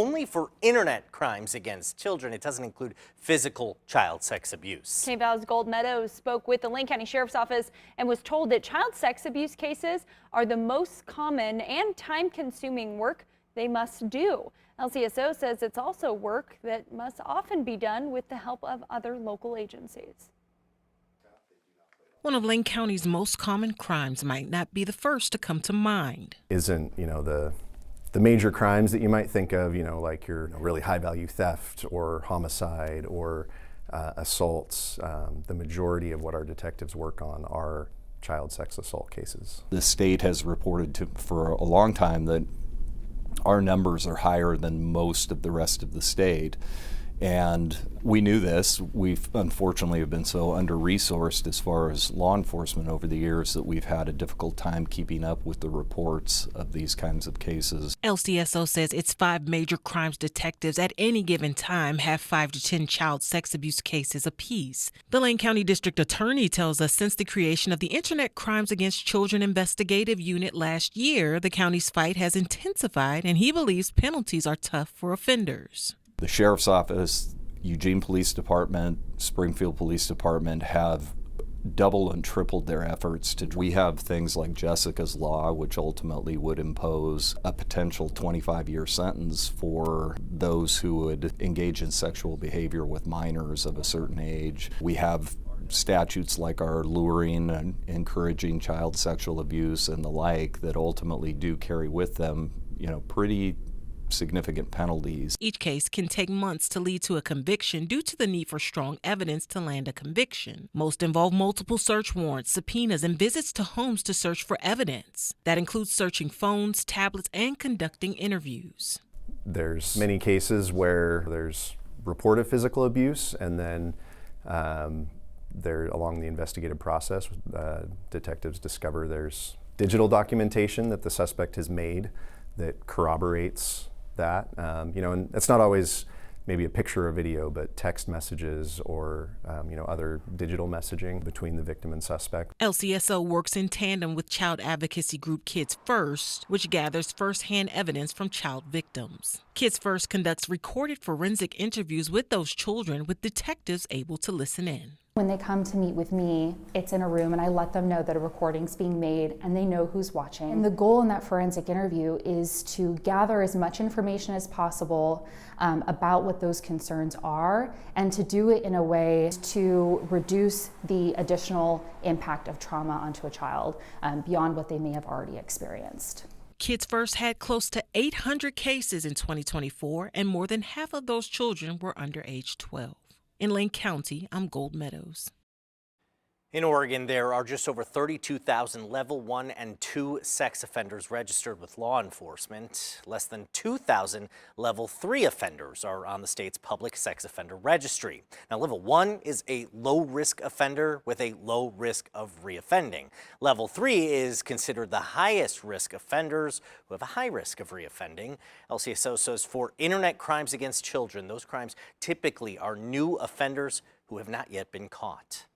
Only for internet crimes against children. It doesn't include physical child sex abuse. KVAL's Gold Meadows spoke with the Lane County Sheriff's Office and was told that child sex abuse cases are the most common and time-consuming work they must do. LCSO says it's also work that must often be done with the help of other local agencies. One of Lane County's most common crimes might not be the first to come to mind. Isn't, the major crimes that you might think of, like your really high value theft or homicide or assaults. The majority of what our detectives work on are child sex assault cases. The state has reported for a long time that our numbers are higher than most of the rest of the state. And we knew this. We've unfortunately have been so under-resourced as far as law enforcement over the years that we've had a difficult time keeping up with the reports of these kinds of cases. LCSO says its 5 major crimes detectives at any given time have 5 to 10 child sex abuse cases apiece. The Lane County District Attorney tells us since the creation of the Internet Crimes Against Children Investigative Unit last year, the county's fight has intensified, and he believes penalties are tough for offenders. The Sheriff's Office, Eugene Police Department, Springfield Police Department have doubled and tripled their efforts. We have things like Jessica's Law, which ultimately would impose a potential 25-year sentence for those who would engage in sexual behavior with minors of a certain age. We have statutes like our luring and encouraging child sexual abuse and the like that ultimately do carry with them, pretty significant penalties. Each case can take months to lead to a conviction due to the need for strong evidence to land a conviction. Most involve multiple search warrants, subpoenas, and visits to homes to search for evidence. That includes searching phones, tablets, and conducting interviews. There's many cases where there's reported physical abuse, and then along the investigative process, detectives discover there's digital documentation that the suspect has made that corroborates that, and it's not always maybe a picture or video, but text messages or, other digital messaging between the victim and suspect. LCSO works in tandem with child advocacy group Kids First, which gathers firsthand evidence from child victims. Kids First conducts recorded forensic interviews with those children, with detectives able to listen in. When they come to meet with me, it's in a room and I let them know that a recording's being made and they know who's watching. And the goal in that forensic interview is to gather as much information as possible about what those concerns are, and to do it in a way to reduce the additional impact of trauma onto a child beyond what they may have already experienced. Kids First had close to 800 cases in 2024, and more than half of those children were under age 12. In Lane County, I'm Gold Meadows. In Oregon, there are just over 32,000 level 1 and 2 sex offenders registered with law enforcement. Less than 2,000 level 3 offenders are on the state's public sex offender registry. Now, level 1 is a low-risk offender with a low risk of reoffending. Level 3 is considered the highest risk offenders who have a high risk of reoffending. LCSO says for internet crimes against children, those crimes typically are new offenders who have not yet been caught.